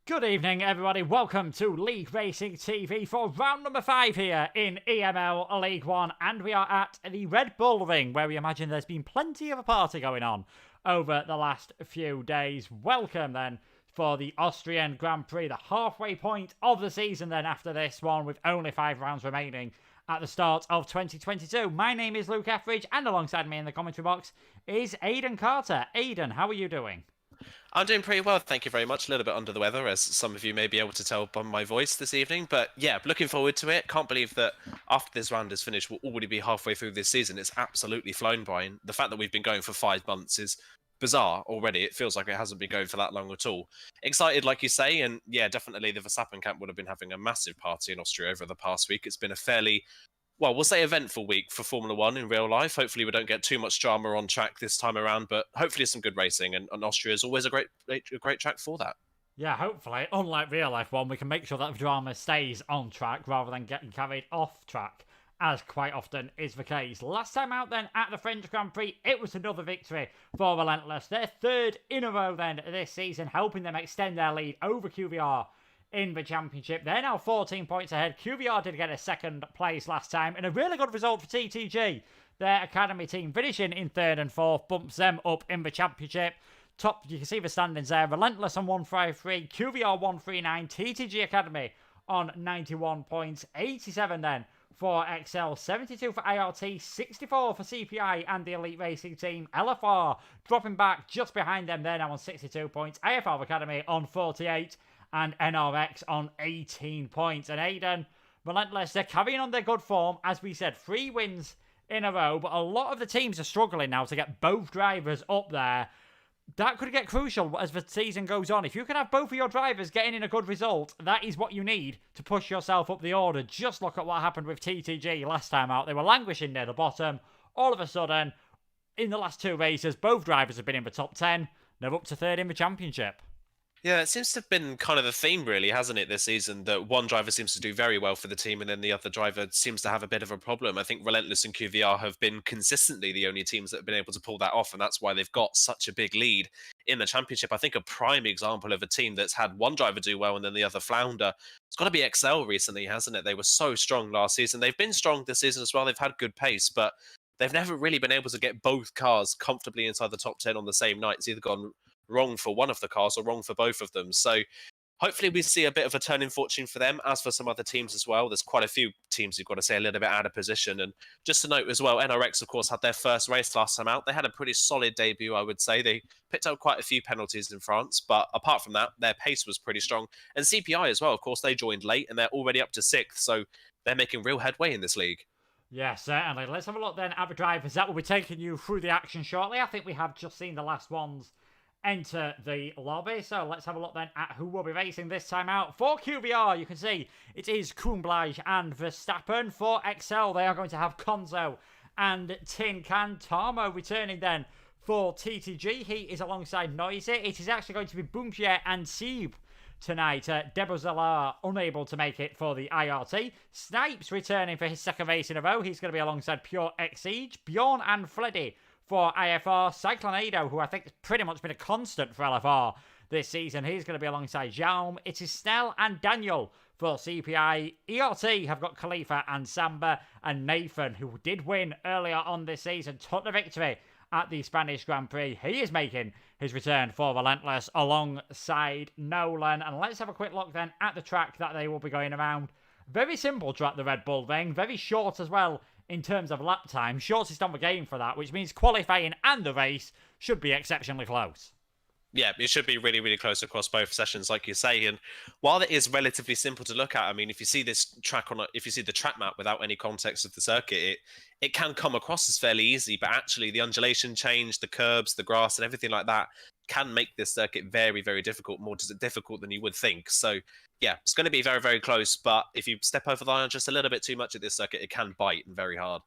Good evening, everybody. Welcome to League Racing TV for round number 5 here in EML League 1. And we are at the Red Bull Ring, where we imagine there's been plenty of a party going on over the last few days. Welcome, then, for the Austrian Grand Prix, the halfway point of the season, then, after this one, with only 5 rounds remaining at the start of 2022. My name is Luke Etheridge, and alongside me in the commentary box is Aidan Carter. Aidan, how are you doing? I'm doing pretty well, thank you very much. A little bit under the weather, as some of you may be able to tell by my voice this evening. But yeah, looking forward to it. Can't believe that after this round is finished, we'll already be halfway through this season. It's absolutely flown by. And the fact that we've been going for 5 months is bizarre already. It feels like it hasn't been going for that long at all. Excited, like you say. And yeah, definitely the Verstappen camp would have been having a massive party in Austria over the past week. It's been a fairly, well, we'll say eventful week for Formula One in real life. Hopefully we don't get too much drama on track this time around, but hopefully some good racing, and Austria is always a great track for that. Yeah, hopefully, unlike real life one, we can make sure that the drama stays on track rather than getting carried off track, as quite often is the case. Last time out then at the French Grand Prix, it was another victory for Relentless. Their 3rd in a row then this season, helping them extend their lead over QVR in the championship. They're now 14 points ahead. QVR did get a 2nd place last time, and a really good result for TTG. Their academy team finishing in 3rd and 4th bumps them up in the championship. Top, you can see the standings there. Relentless on 153, QVR 139, TTG Academy on 91 points, 87 then for XL, 72 for IRT, 64 for CPI and the Elite Racing team. LFR dropping back just behind them. They're now on 62 points. AFR Academy on 48. And NRX on 18 points. And Aidan, Relentless, they're carrying on their good form. As we said, 3 wins in a row. But a lot of the teams are struggling now to get both drivers up there. That could get crucial as the season goes on. If you can have both of your drivers getting in a good result, that is what you need to push yourself up the order. Just look at what happened with TTG last time out. They were languishing near the bottom. All of a sudden, in the last 2 races, both drivers have been in the top 10. They're up to 3rd in the championship. Yeah, it seems to have been kind of the theme, really, hasn't it, this season? That one driver seems to do very well for the team, and then the other driver seems to have a bit of a problem. I think Relentless and QVR have been consistently the only teams that have been able to pull that off, and that's why they've got such a big lead in the championship. I think a prime example of a team that's had one driver do well and then the other flounder, it's got to be XL recently, hasn't it? They were so strong last season. They've been strong this season as well. They've had good pace, but they've never really been able to get both cars comfortably inside the top 10 on the same night. It's either gone wrong for one of the cars or wrong for both of them. So hopefully we see a bit of a turn in fortune for them. As for some other teams as well, there's quite a few teams who've got to say a little bit out of position. And just to note as well, NRX, of course, had their first race last time out. They had a pretty solid debut, I would say. They picked up quite a few penalties in France, but apart from that, their pace was pretty strong. And CPI as well, of course, they joined late and they're already up to 6th. So they're making real headway in this league. Yeah, certainly. Let's have a look then at the drivers. That will be taking you through the action shortly. I think we have just seen the last ones enter the lobby. So let's have a look then at who will be racing this time out. For QVR, you can see it is Kumblage and Verstappen. For XL, they are going to have Konzo and Tin Can. Tarmo returning then for TTG. He is alongside Noisy. It is actually going to be Boompier and Sieb tonight. Debozelar unable to make it for the IRT. Snipes returning for his 2nd race in a row. He's going to be alongside Pure Exige. Bjorn and Fleddy for IFR. Cyclonado, who I think has pretty much been a constant for LFR this season. He's going to be alongside Jaume. It is Snell and Daniel for CPI. ERT have got Khalifa and Samba, and Nathan, who did win earlier on this season, took the victory at the Spanish Grand Prix. He is making his return for Relentless alongside Nolan. And let's have a quick look then at the track that they will be going around. Very simple track, the Red Bull Ring. Very short as well in terms of lap time. Shortest on the game for that, which means qualifying and the race should be exceptionally close. Yeah, it should be really, really close across both sessions, like you say. And while it is relatively simple to look at, I mean, if you see this track if you see the track map without any context of the circuit, it can come across as fairly easy. But actually, the undulation change, the curbs, the grass, and everything like that can make this circuit very, very difficult, more difficult than you would think. So, yeah, it's going to be very, very close. But if you step over the line just a little bit too much at this circuit, it can bite and very hard.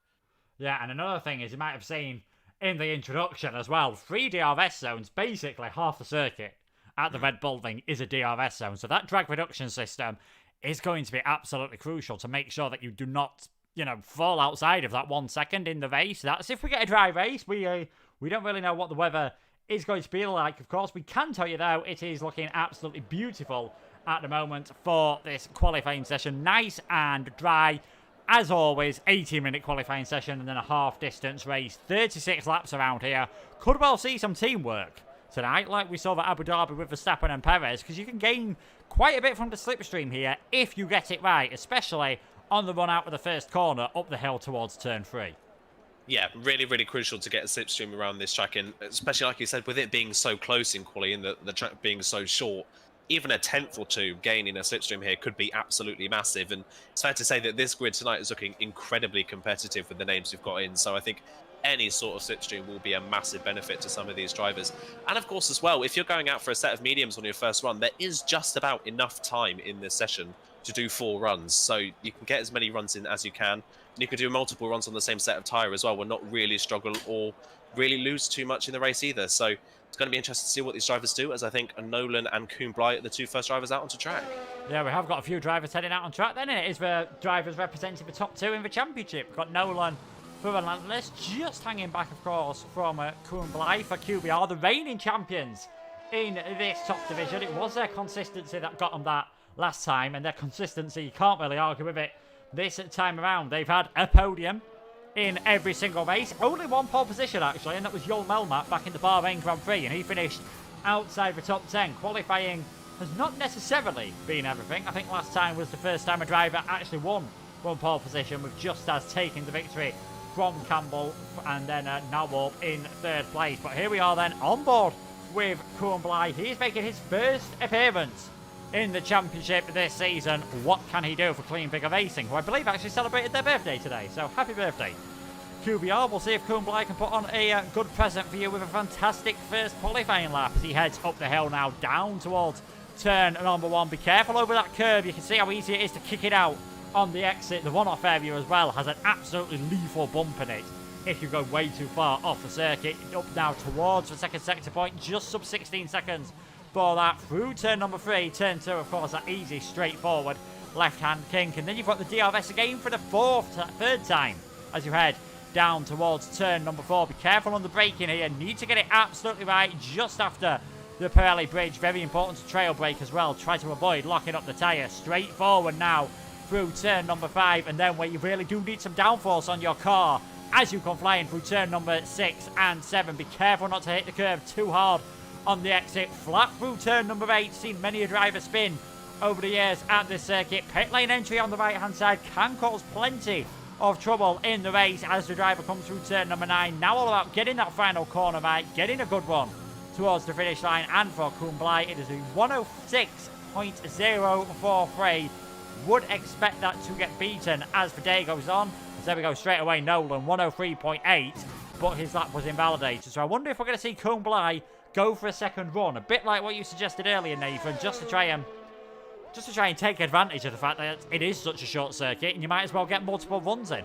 Yeah, and another thing is you might have seen in the introduction as well, 3 DRS zones, basically half the circuit at the Red Bull Ring is a DRS zone. So that drag reduction system is going to be absolutely crucial to make sure that you do not, fall outside of that 1 second in the race. That's if we get a dry race. We don't really know what the weather is going to be like. Of course, we can tell you though, it is looking absolutely beautiful at the moment for this qualifying session. Nice and dry. As always, 18-minute qualifying session and then a half-distance race. 36 laps around here. Could well see some teamwork tonight, like we saw at Abu Dhabi with Verstappen and Perez, because you can gain quite a bit from the slipstream here if you get it right, especially on the run out of the first corner up the hill towards turn 3. Yeah, really, really crucial to get a slipstream around this track, and especially like you said, with it being so close in quali and the track being so short, even a tenth or two gaining a slipstream here could be absolutely massive. And it's fair to say that this grid tonight is looking incredibly competitive with the names we've got in. So I think any sort of slipstream will be a massive benefit to some of these drivers. And of course, as well, if you're going out for a set of mediums on your first run, there is just about enough time in this session to do 4 runs. So you can get as many runs in as you can. And you can do multiple runs on the same set of tyre as well, will not really struggle or really lose too much in the race either. So it's going to be interesting to see what these drivers do, as I think Nolan and Kuhn Bly are the 2 first drivers out onto track. Yeah, we have got a few drivers heading out on track then, and it is the drivers representing the top 2 in the championship. We've got Nolan for Relentless, just hanging back, of course, from Kuhn Bly for QBR, the reigning champions in this top division. It was their consistency that got them that last time, and their consistency, you can't really argue with it this time around. They've had a podium in every single race. Only 1 pole position, actually, and that was Joel Melmat back in the Bahrain Grand Prix, and he finished outside the top 10. Qualifying has not necessarily been everything. I think last time was the first time a driver actually won 1 pole position, with Justas taking the victory from Campbell, and then Nawalp in 3rd place. But here we are then on board with Kuhn Bly. He's making his first appearance in the championship this season. What can he do for Clean Vigor Racing, who I believe actually celebrated their birthday today? So happy birthday, QBR. We'll see if Kuhn Bly can put on a good present for you with a fantastic first qualifying lap as he heads up the hill now, down towards turn number 1. Be careful over that curve. You can see how easy it is to kick it out on the exit. The one-off area as well has an absolutely lethal bump in it if you go way too far off the circuit. Up now towards the second sector point, just sub 16 seconds for that, through turn number 3. Turn 2, of course, that easy, straightforward left-hand kink. And then you've got the DRS again for the 3rd time as you head down towards turn number 4. Be careful on the braking here. Need to get it absolutely right just after the Pirelli bridge. Very important to trail brake as well. Try to avoid locking up the tyre. Straight forward now through turn number 5, and then where you really do need some downforce on your car as you come flying through turn number 6 and 7. Be careful not to hit the curve too hard on the exit. Flat through turn number 8. Seen many a driver spin over the years at this circuit. Pit lane entry on the right hand side can cause plenty of trouble in the race as the driver comes through turn number 9. Now all about getting that final corner right, getting a good one towards the finish line. And for Kuhn Bly, it is a 106.043. Would expect that to get beaten as the day goes on. So there we go, straight away Nolan, 103.8, but his lap was invalidated. So I wonder if we're going to see Kuhn Bly go for a second run, a bit like what you suggested earlier, Nathan, just to try and take advantage of the fact that it is such a short circuit, and you might as well get multiple runs in.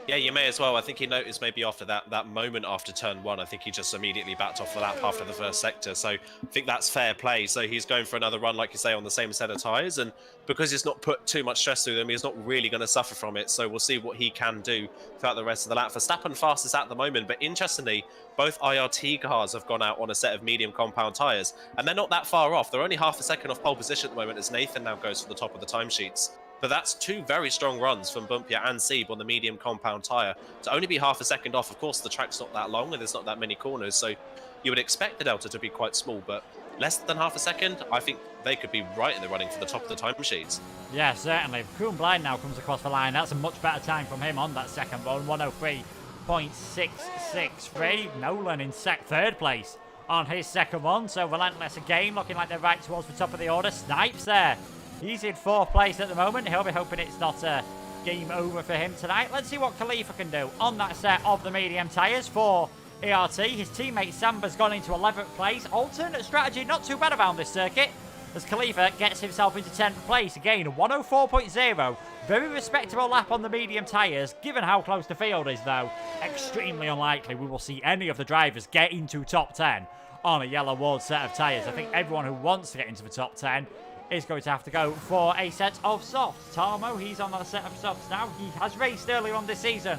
Yeah, you may as well. I think he noticed maybe after that moment after turn 1, I think he just immediately backed off the lap after the first sector. So I think that's fair play. So he's going for another run, like you say, on the same set of tyres. And because he's not put too much stress through them, he's not really going to suffer from it. So we'll see what he can do throughout the rest of the lap. Verstappen fastest at the moment. But interestingly, both IRT cars have gone out on a set of medium compound tyres. And they're not that far off. They're only half a second off pole position at the moment as Nathan now goes for the top of the timesheets. But that's 2 very strong runs from Bumpia and Sieb on the medium compound tyre. To only be half a second off, of course, the track's not that long and there's not that many corners, so you would expect the delta to be quite small, but less than half a second, I think they could be right in the running for the top of the timesheets. Yeah, certainly. If Kuhn Bly now comes across the line, that's a much better time from him on that second run, 103.663. Nolan in 3rd place on his second one, so Relentless again, looking like they're right towards the top of the order. Snipes there. He's in 4th place at the moment. He'll be hoping it's not a game over for him tonight. Let's see what Khalifa can do on that set of the medium tyres for ERT. His teammate Samba's gone into 11th place. Alternate strategy, not too bad around this circuit, as Khalifa gets himself into 10th place. Again, 104.0. Very respectable lap on the medium tyres. Given how close the field is, though, extremely unlikely we will see any of the drivers get into top 10 on a yellow ward set of tyres. I think everyone who wants to get into the top 10 is going to have to go for a set of softs. Tarmo, he's on a set of softs now. He has raced earlier on this season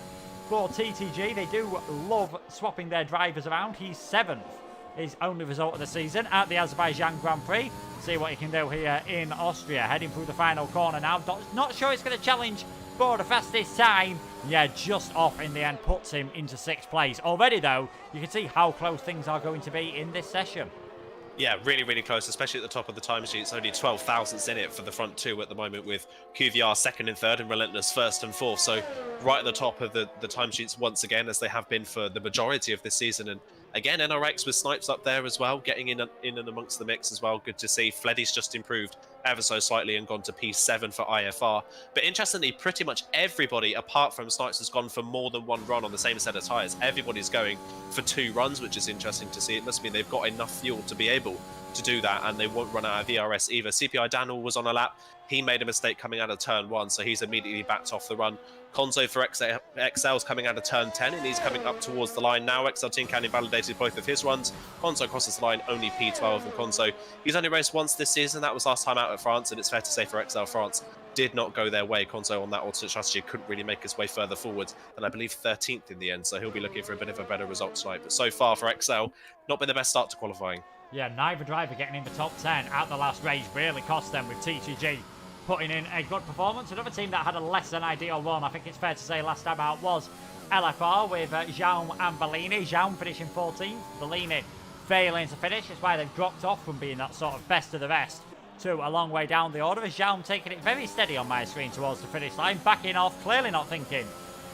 for TTG. They do love swapping their drivers around. He's 7th his only result of the season at the Azerbaijan Grand Prix. See what he can do here in Austria. Heading through the final corner now. Not sure he's going to challenge for the fastest time. Yeah, just off in the end, puts him into 6th place. Already, though, you can see how close things are going to be in this session. Yeah, really, really close, especially at the top of the timesheet. It's only 12 thousandths in it for the front two at the moment, with QVR 2nd and 3rd and Relentless 1st and 4th. So right at the top of the timesheets once again, as they have been for the majority of this season. And again, NRX with Snipes up there as well, getting in and amongst the mix as well. Good to see. Fleddy's just improved ever so slightly and gone to P7 for IFR. But interestingly, pretty much everybody apart from Snipes has gone for more than one run on the same set of tyres. Everybody's going for 2 runs, which is interesting to see. It must mean they've got enough fuel to be able to do that, and they won't run out of VRS either. CPI Daniel was on a lap. He made a mistake coming out of turn 1, so he's immediately backed off the run. Konzo for XL's coming out of turn 10, and he's coming up towards the line now. XL Team Can invalidated both of his runs. Konzo crosses the line, only P12, and Konzo, he's only raced once this season. That was last time out at France, and it's fair to say for XL France did not go their way. Konzo on that alternate strategy couldn't really make his way further forward, and I believe 13th in the end, so he'll be looking for a bit of a better result tonight. But so far for XL, not been the best start to qualifying. Yeah, neither driver getting in the top 10 at the last race really cost them, with TTG putting in a good performance. Another team that had a less than ideal run, I think it's fair to say last time out, was LFR with Jaume and Bellini. Jaume finishing 14th, Bellini failing to finish. That's why they've dropped off from being that sort of best of the rest to a long way down the order, as Jaume taking it very steady on my screen towards the finish line, backing off, clearly not thinking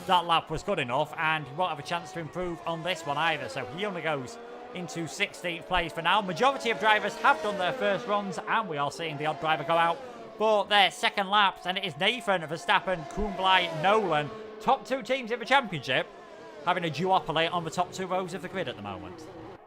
that lap was good enough, and he won't have a chance to improve on this one either, so he only goes into 16th place for now. Majority of drivers have done their first runs, and we are seeing the odd driver go out for their second laps, and it is Nathan, Verstappen, Kuhnblei, Nolan, top 2 teams in the championship, having a duopoly on the top 2 rows of the grid at the moment.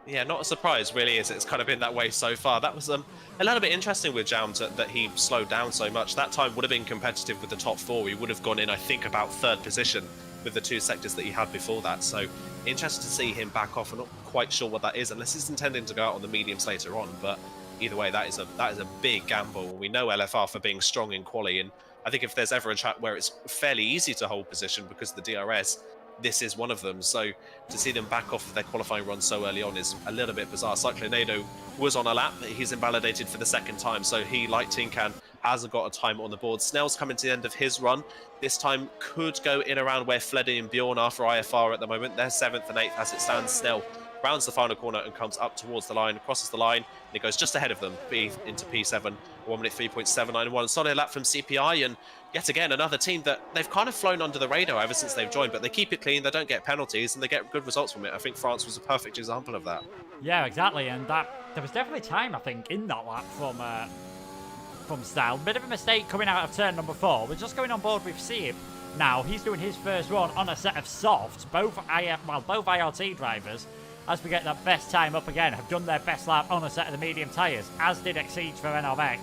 Yeah, not a surprise, really, is it's kind of been that way so far. That was a little bit interesting with Jaume that he slowed down so much. That time would have been competitive with the top 4. He would have gone in, I think, about 3rd position with the 2 sectors that he had before that. So interested to see him back off. I'm not quite sure what that is, unless he's intending to go out on the mediums later on. But either way, that is a big gamble. We know LFR for being strong in quali, and I think if there's ever a track where it's fairly easy to hold position because of the DRS, this is one of them. So to see them back off of their qualifying run so early on is a little bit bizarre. Cyclonado was on a lap, he's invalidated for the 2nd time, so he, like Tinkan, hasn't got a time on the board. Snell's coming to the end of his run. This time could go in around where Fleddy and Bjorn are for IFR at the moment. They're 7th and 8th as it stands. Snell rounds the final corner and comes up towards the line, crosses the line, and it goes just ahead of them, into P7, 1 minute 3.791. Solid lap from CPI, and yet again, another team that they've kind of flown under the radar ever since they've joined, but they keep it clean, they don't get penalties, and they get good results from it. I think France was a perfect example of that. Yeah, exactly, and there was definitely time, I think, in that lap from Style. Bit of a mistake coming out of turn number 4. We're just going on board with Sieb now. He's doing his first run on a set of softs. Both IRT drivers, as we get that best time up again, have done their best lap on a set of the medium tyres, as did Exceed for NRX,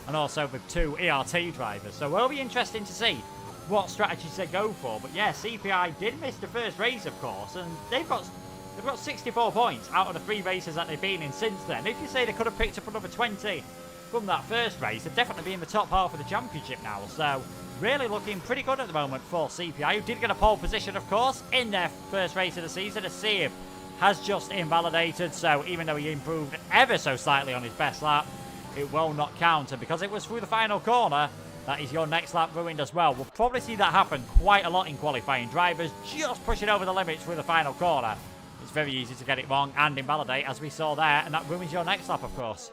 and also with 2 ERT drivers. So it will be interesting to see what strategies they go for. But yeah, CPI did miss the first race, of course, and they've got 64 points out of the 3 races that they've been in since then. If you say they could have picked up another 20 from that first race, they'd definitely be in the top half of the championship now. So really looking pretty good at the moment for CPI, who did get a pole position, of course, in their first race of the season. As Sieb has just invalidated, so even though he improved ever so slightly on his best lap, it will not count. And because it was through the final corner, that is your next lap ruined as well. We'll probably see that happen quite a lot in qualifying. Drivers just pushing over the limits through the final corner. It's very easy to get it wrong and invalidate, as we saw there, and that ruins your next lap, of course.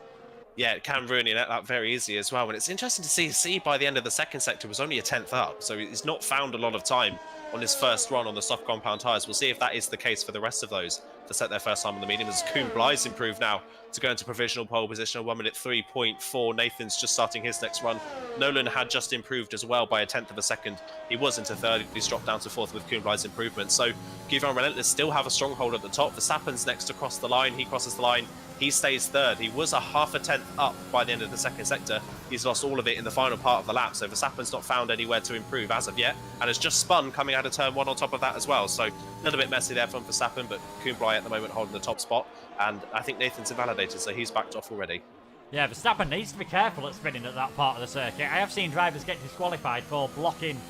Yeah, it can ruin that lap very easily as well. And it's interesting to see by the end of the 2nd sector was only a 10th up, so he's not found a lot of time on his first run on the soft compound tyres. We'll see if that is the case for the rest of those to set their first time on the mediums. Kuhnblai's improved now to go into provisional pole position, 1 minute 3.4. Nathan's just starting his next run. Nolan had just improved as well by a 10th of a second. He was into 3rd, he's dropped down to 4th with Kuhnblai's improvement. So Givon Relentless still have a stronghold at the top. Verstappen's next to cross the line, he crosses the line. He stays 3rd. He was a half a 10th up by the end of the 2nd sector. He's lost all of it in the final part of the lap. So Verstappen's not found anywhere to improve as of yet, and has just spun coming out of turn 1 on top of that as well. So a little bit messy there from Verstappen, but Kuhnblei at the moment holding the top spot. And I think Nathan's invalidated, so he's backed off already. Yeah, Verstappen needs to be careful at spinning at that part of the circuit. I have seen drivers get disqualified for blocking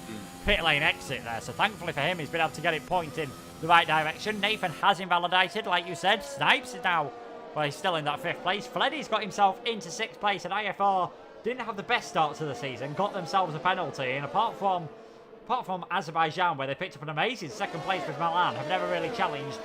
pit lane exit there. So thankfully for him, he's been able to get it pointed the right direction. Nathan has invalidated, like you said. Snipes is now Well, he's still in that 5th place. Fleddy's got himself into 6th place, and IFR didn't have the best start to the season, got themselves a penalty, and apart from Azerbaijan, where they picked up an amazing 2nd place with Milan, have never really challenged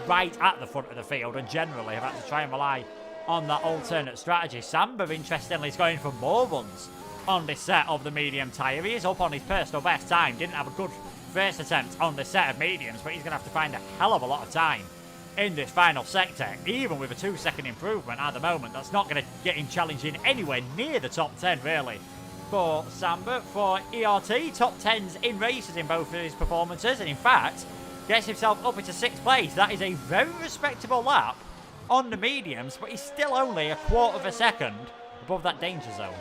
right at the front of the field, and generally have had to try and rely on that alternate strategy. Samba, interestingly, is going for more runs on this set of the medium tyre. He is up on his personal best time. Didn't have a good first attempt on this set of mediums, but he's going to have to find a hell of a lot of time in this final sector, even with a 2-second improvement at the moment. That's not going to get him challenging anywhere near the top 10, really. For Samba, for ERT, top 10s in races in both of his performances, and in fact, gets himself up into 6th place. That is a very respectable lap on the mediums, but he's still only a 1/4 of a second above that danger zone.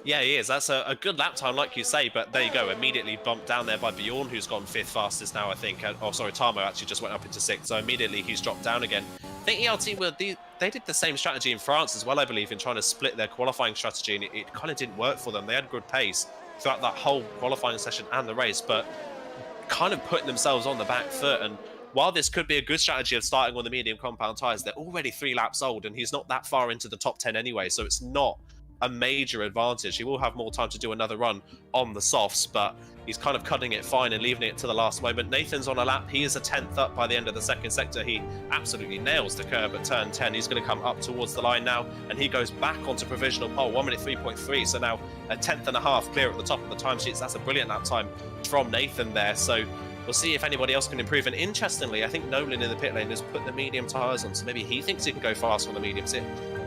Yeah, he is. That's a good lap time, like you say, but there you go. Immediately bumped down there by Bjorn, who's gone 5th fastest now, I think. Oh, sorry, Tamo actually just went up into 6th, so immediately he's dropped down again. I think ELT, they did the same strategy in France as well, I believe, in trying to split their qualifying strategy, and it kind of didn't work for them. They had good pace throughout that whole qualifying session and the race, but kind of putting themselves on the back foot. And while this could be a good strategy of starting on the medium compound tyres, they're already 3 laps old, and he's not that far into the top 10 anyway, so it's not a major advantage. He will have more time to do another run on the softs, but he's kind of cutting it fine and leaving it to the last moment. Nathan's on a lap. He is a 10th up by the end of the 2nd sector. He absolutely nails the curb at turn 10. He's going to come up towards the line now, and he goes back onto provisional pole, 1 minute 3.3. So now a 10th and a half clear at the top of the timesheets. That's a brilliant lap time from Nathan there. So we'll see if anybody else can improve. And interestingly, I think Nolan in the pit lane has put the medium tyres on, so maybe he thinks he can go fast on the mediums. It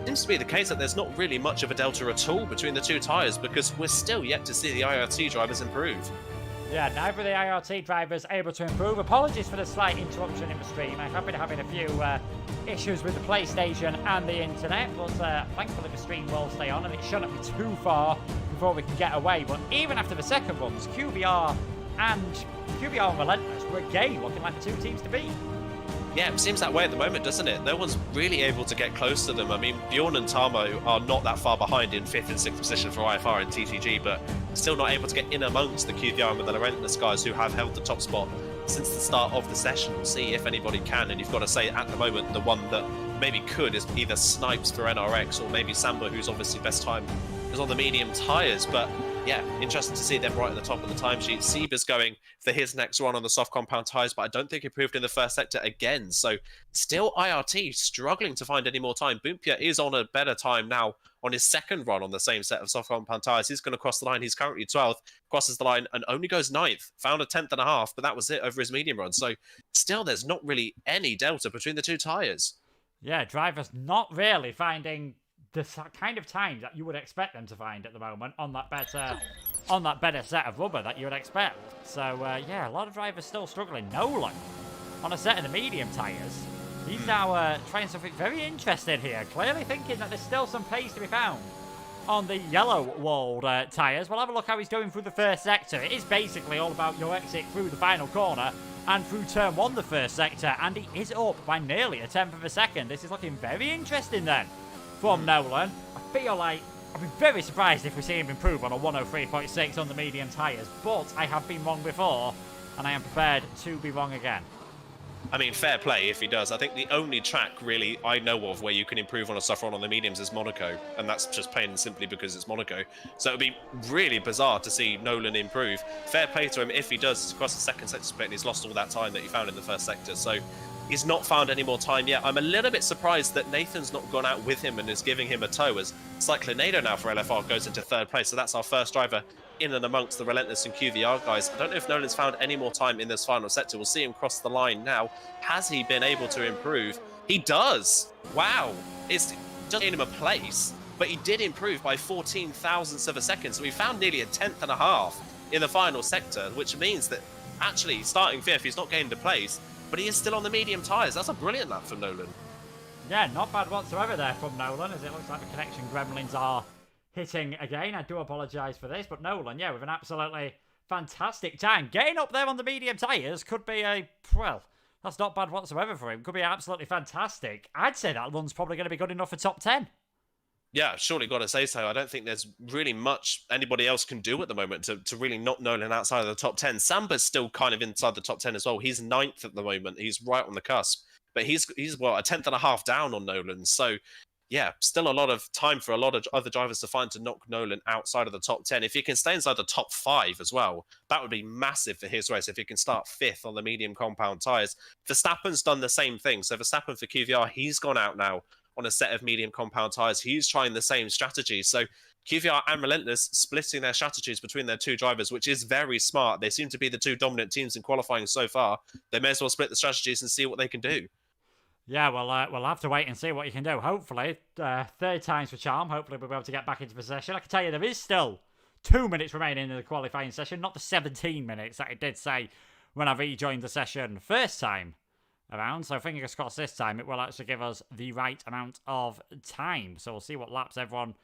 seems to be the case that there's not really much of a delta at all between the 2 tyres, because we're still yet to see the IRT drivers improve. Yeah, neither of the IRT drivers able to improve. Apologies for the slight interruption in the stream. I have been having a few issues with the PlayStation and the internet, but thankfully the stream will stay on, and it shouldn't be too far before we can get away. But even after the second runs, QBR and Relentless were again looking like the 2 teams to beat. Yeah, it seems that way at the moment, doesn't it? No one's really able to get close to them. I mean, Bjorn and Tamo are not that far behind in 5th and 6th position for IFR and TTG, but still not able to get in amongst the QVR and the Relentless guys who have held the top spot since the start of the session. We'll see if anybody can, and you've got to say at the moment the one that maybe could is either Snipes for NRX or maybe Samba, who's obviously best time is on the medium tyres. But yeah, interesting to see them right at the top of the timesheet. Seba's going for his next run on the soft compound tyres, but I don't think he improved in the 1st sector again. So still IRT struggling to find any more time. Boompia is on a better time now on his 2nd run on the same set of soft compound tyres. He's going to cross the line. He's currently 12th, crosses the line and only goes 9th. Found a 10th and a half, but that was it over his medium run. So still there's not really any delta between the 2 tyres. Yeah, drivers not really finding the kind of time that you would expect them to find at the moment on that better set of rubber that you would expect. So yeah, a lot of drivers still struggling. Nolan on a set of the medium tyres. He's now trying something very interesting here, clearly thinking that there's still some pace to be found on the yellow-walled tyres. We'll have a look how he's doing through the 1st sector. It is basically all about your exit through the final corner and through turn 1, the 1st sector, and he is up by nearly a 10th of a second. This is looking very interesting then from Nolan. I feel like I'd be very surprised if we see him improve on a 103.6 on the medium tyres, but I have been wrong before, and I am prepared to be wrong again. I mean, fair play if he does. I think the only track really I know of where you can improve on a soft run on the mediums is Monaco, and that's just plain and simply because it's Monaco. So it would be really bizarre to see Nolan improve. Fair play to him if he does cross the 2nd sector split, and he's lost all that time that he found in the 1st sector. So he's not found any more time yet. I'm a little bit surprised that Nathan's not gone out with him and is giving him a tow, as Cyclonado now for LFR goes into 3rd place. So that's our first driver in and amongst the Relentless and QVR guys. I don't know if Nolan's found any more time in this final sector. We'll see him cross the line now. Has he been able to improve? He does. Wow. It's just in him a place, but he did improve by 14 thousandths of a second. So he found nearly a 10th and a half in the final sector, which means that actually starting 5th, he's not gained a place, but he is still on the medium tyres. That's a brilliant lap from Nolan. Yeah, not bad whatsoever there from Nolan, as it looks like the connection gremlins are hitting again. I do apologise for this, but Nolan, yeah, with an absolutely fantastic time. Getting up there on the medium tyres could be well, that's not bad whatsoever for him. Could be absolutely fantastic. I'd say that run's probably going to be good enough for top 10. Yeah, surely got to say so. I don't think there's really much anybody else can do at the moment to really knock Nolan outside of the top 10. Samba's still kind of inside the top 10 as well. He's 9th at the moment. He's right on the cusp. but he's what, a tenth and a half down on Nolan. So yeah, still a lot of time for a lot of other drivers to find to knock Nolan outside of the top 10. If he can stay inside the top 5 as well, that would be massive for his race. If he can start 5th on the medium compound tyres. Verstappen's done the same thing. So Verstappen for QVR, he's gone out now on a set of medium compound tyres. He's trying the same strategy. So QVR and Relentless splitting their strategies between their two drivers, which is very smart. They seem to be the two dominant teams in qualifying so far. They may as well split the strategies and see what they can do. Yeah, well, we'll have to wait and see what you can do. Hopefully, third time's for charm. Hopefully, we'll be able to get back into possession. I can tell you there is still 2 minutes remaining in the qualifying session, not the 17 minutes that it did say when I rejoined the session first time around. So fingers crossed this time it will actually give us the right amount of time. So we'll see what laps everyone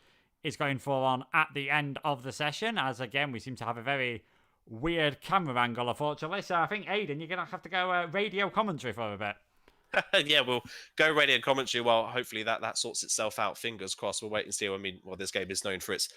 is going for on at the end of the session. As again, we seem to have a very weird camera angle, unfortunately. So I think, Aiden, you're going to have to go radio commentary for a bit. Yeah, we'll go radio commentary while hopefully that sorts itself out. Fingers crossed. We'll wait and see. I mean, well, this game is known for its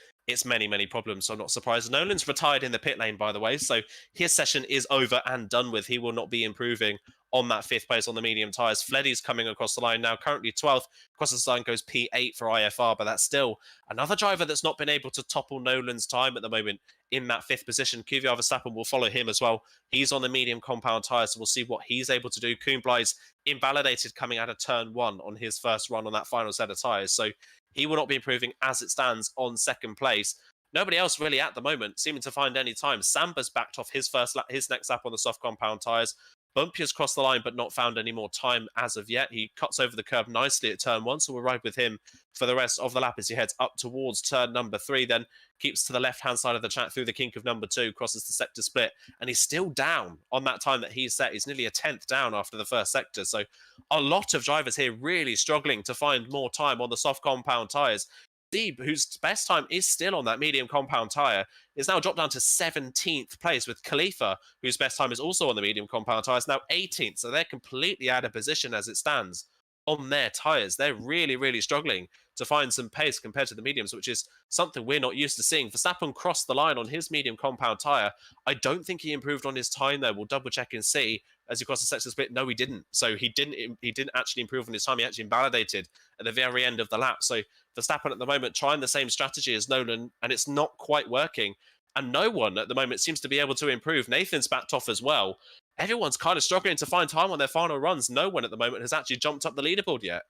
many problems, so I'm not surprised. Nolan's retired in the pit lane, by the way, so his session is over and done with. He will not be improving on that 5th place on the medium tyres. Fleddy's coming across the line now, currently 12th. Across the line goes P8 for IFR, but that's still another driver that's not been able to topple Nolan's time at the moment in that 5th position. QVR Verstappen will follow him as well. He's on the medium compound tyres, so we'll see what he's able to do. Koenblei's invalidated coming out of turn 1 on his first run on that final set of tyres, so he will not be improving as it stands on 2nd place. Nobody else really at the moment seeming to find any time. Samba's backed off his next lap on the soft compound tyres. Bumpy's crossed the line but not found any more time as of yet. He cuts over the curb nicely at turn 1, so we'll ride with him for the rest of the lap as he heads up towards turn number 3, then keeps to the left-hand side of the track through the kink of number 2, crosses the sector split, and he's still down on that time that he's set. He's nearly a 10th down after the first sector, so a lot of drivers here really struggling to find more time on the soft compound tyres. Deeb, whose best time is still on that medium compound tyre, is now dropped down to 17th place, with Khalifa, whose best time is also on the medium compound tyres, now 18th. So they're completely out of position as it stands on their tyres. They're really struggling to find some pace compared to the mediums, which is something we're not used to seeing. Verstappen crossed the line on his medium compound tyre. I don't think he improved on his time, though. We'll double check and see as he crossed the sector split. No, he didn't. So he didn't actually improve on his time. He actually invalidated at the very end of the lap. So Verstappen at the moment trying the same strategy as Nolan, and it's not quite working. And no one at the moment seems to be able to improve. Nathan's backed off as well. Everyone's kind of struggling to find time on their final runs. No one at the moment has actually jumped up the leaderboard yet.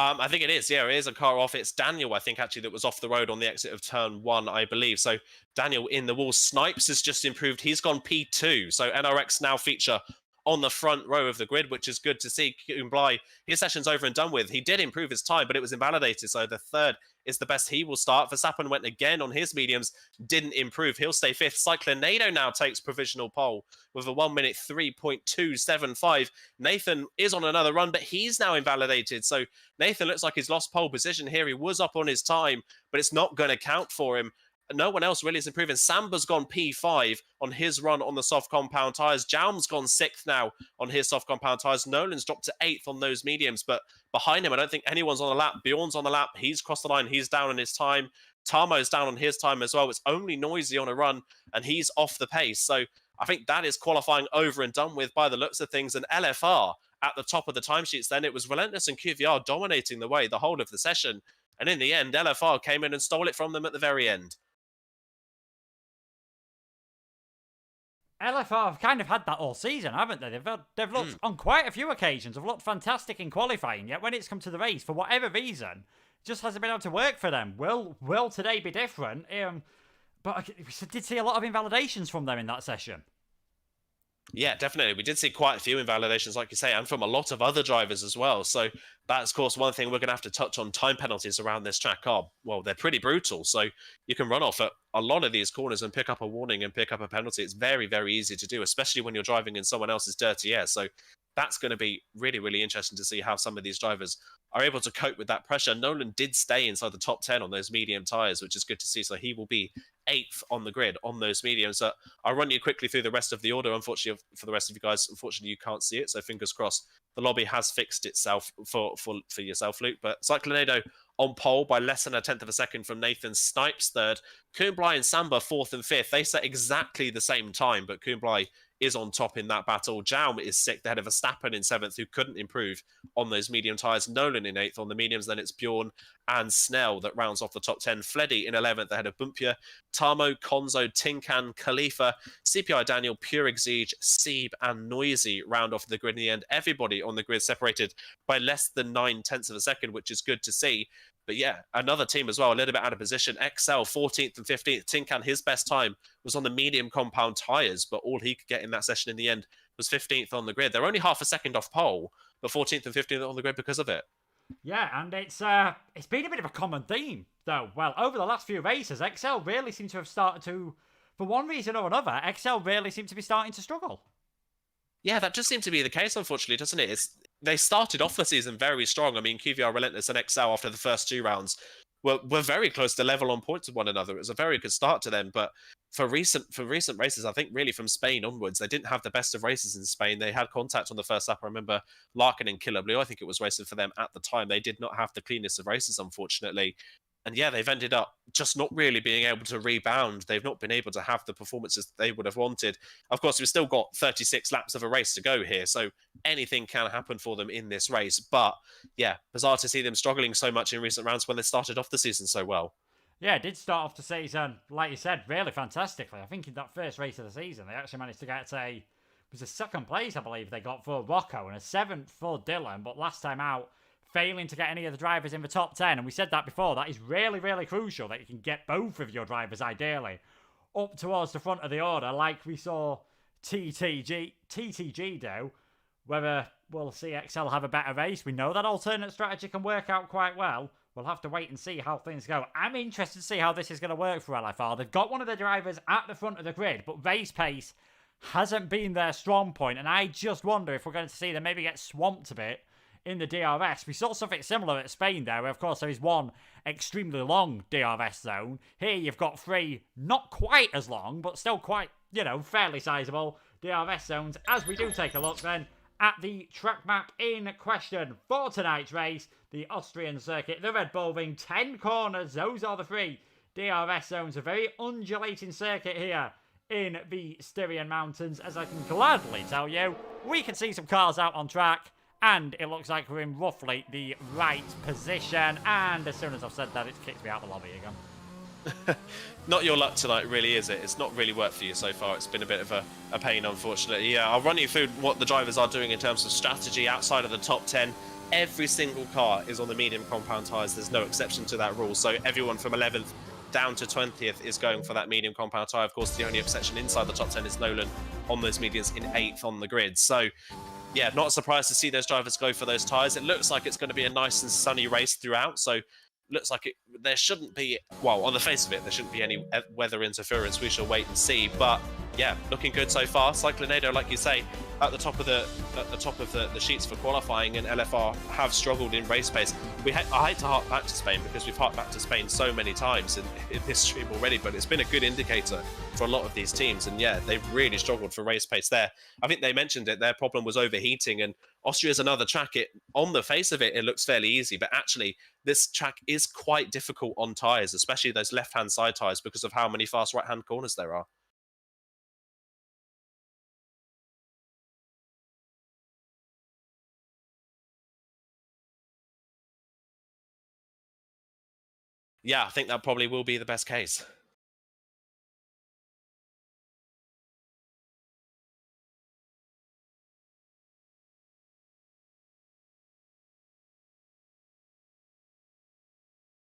I think it is. Yeah, it is a car off. It's Daniel, I think, actually, that was off the road on the exit of turn 1, I believe. So Daniel in the wall. Snipes has just improved. He's gone P2. So NRX now feature on the front row of the grid, which is good to see. Koenblai, his session's over and done with. He did improve his time, but it was invalidated. So the 3rd is the best he will start. Verstappen went again on his mediums, didn't improve. He'll stay 5th. Cyclonado now takes provisional pole with a 1 minute 3.275. Nathan is on another run, but he's now invalidated. So Nathan looks like he's lost pole position here. He was up on his time, but it's not going to count for him. No one else really is improving. Samba's gone P5 on his run on the soft compound tyres. Jaum's gone 6th now on his soft compound tyres. Nolan's dropped to 8th on those mediums, but behind him, I don't think anyone's on the lap. Bjorn's on the lap. He's crossed the line. He's down on his time. Tamo's down on his time as well. It's only Noisy on a run, and he's off the pace. So I think that is qualifying over and done with by the looks of things. And LFR at the top of the timesheets then. It was Relentless and QVR dominating the way the whole of the session. And in the end, LFR came in and stole it from them at the very end. LFR have kind of had that all season, haven't they? They've looked on quite a few occasions. Have looked fantastic in qualifying. Yet when it's come to the race, for whatever reason, just hasn't been able to work for them. Will today be different? But we did see a lot of invalidations from them in that session. Yeah, definitely. We did see quite a few invalidations, like you say, and from a lot of other drivers as well. So that's, of course, one thing we're going to have to touch on. Time penalties around this track are, well, they're pretty brutal. So you can run off at a lot of these corners and pick up a warning and pick up a penalty. It's very, very easy to do, especially when you're driving in someone else's dirty air. So that's going to be really, really interesting to see how some of these drivers are able to cope with that pressure. Nolan did stay inside the top 10 on those medium tyres, which is good to see. So he will be 8th on the grid on those mediums. So I'll run you quickly through the rest of the order. Unfortunately, for the rest of you guys, unfortunately, you can't see it. So fingers crossed, the lobby has fixed itself for yourself, Luke. But Cyclonado on pole by less than a tenth of a second from Nathan. Snipes third. Kuhnblai and Samba 4th and 5th. They set exactly the same time, but Kuhnblai is on top in that battle. Jaum is 6th ahead of Verstappen in 7th, who couldn't improve on those medium tyres. Nolan in 8th on the mediums. Then it's Bjorn and Snell that rounds off the top 10. Fleddy in 11th ahead of Bumpia. Tamo, Konzo, Tinkan, Khalifa, CPI Daniel, Pure Exige, Sieb and Noisy round off the grid in the end. Everybody on the grid separated by less than 9/10 of a second, which is good to see. But yeah, another team as well, a little bit out of position. XL, 14th and 15th. Tinkan, his best time was on the medium compound tyres, but all he could get in that session in the end was 15th on the grid. They're only half a second off pole, but 14th and 15th on the grid because of it. Yeah, and it's been a bit of a common theme, though. Well, over the last few races, XL really seem to have started to, for one reason or another, XL really seem to be starting to struggle. Yeah, that just seemed to be the case, unfortunately, doesn't it? They started off the season very strong. I mean, QVR, Relentless, and XL after the first 2 rounds were very close to level on points with one another. It was a very good start to them, but for recent races, I think really from Spain onwards, they didn't have the best of races in Spain. They had contact on the first lap. I remember Larkin and Killer Blue, I think it was racing for them at the time. They did not have the cleanest of races, unfortunately. And yeah, they've ended up just not really being able to rebound. They've not been able to have the performances they would have wanted. Of course, we've still got 36 laps of a race to go here, so anything can happen for them in this race. But yeah, bizarre to see them struggling so much in recent rounds when they started off the season so well. Yeah, it did start off the season, like you said, really fantastically. I think in that first race of the season, they actually managed to get it was a 2nd place, I believe, they got for Rocco, and a 7th for Dylan, but last time out, failing to get any of the drivers in the top 10. And we said that before, that is really, really crucial that you can get both of your drivers, ideally, up towards the front of the order, like we saw TTG do. Whether we'll see XL have a better race, we know that alternate strategy can work out quite well. We'll have to wait and see how things go. I'm interested to see how this is going to work for LFR. They've got one of the drivers at the front of the grid, but race pace hasn't been their strong point, and I just wonder if we're going to see them maybe get swamped a bit in the DRS. We saw something similar at Spain there, where of course there is one extremely long DRS zone. Here you've got 3 not quite as long, but still quite, fairly sizable DRS zones. As we do take a look then at the track map in question for tonight's race, the Austrian circuit, the Red Bull Ring, 10 corners, those are the 3 DRS zones. A very undulating circuit here in the Styrian Mountains. As I can gladly tell you, we can see some cars out on track, and it looks like we're in roughly the right position. And as soon as I've said that, it's kicked me out of the lobby again. Not your luck tonight, really, is it? It's not really worked for you so far. It's been a bit of a pain, unfortunately. Yeah, I'll run you through what the drivers are doing in terms of strategy outside of the top 10. Every single car is on the medium compound tyres. There's no exception to that rule. So everyone from 11th down to 20th is going for that medium compound tyre. Of course, the only exception inside the top 10 is Nolan on those mediums in 8th on the grid. So yeah, not surprised to see those drivers go for those tyres. It looks like it's going to be a nice and sunny race throughout. So looks like there shouldn't be, well, on the face of it, there shouldn't be any weather interference. We shall wait and see. But yeah, looking good so far. Cyclonado, like you say, at the top of the sheets for qualifying, and LFR have struggled in race pace. I hate to hark back to Spain because we've harked back to Spain so many times in this stream already, but it's been a good indicator for a lot of these teams. And yeah, they've really struggled for race pace there. I think they mentioned it. Their problem was overheating, and Austria's another track. On the face of it, it looks fairly easy, but actually this track is quite difficult on tyres, especially those left-hand side tyres, because of how many fast right-hand corners there are. Yeah, I think that probably will be the best case.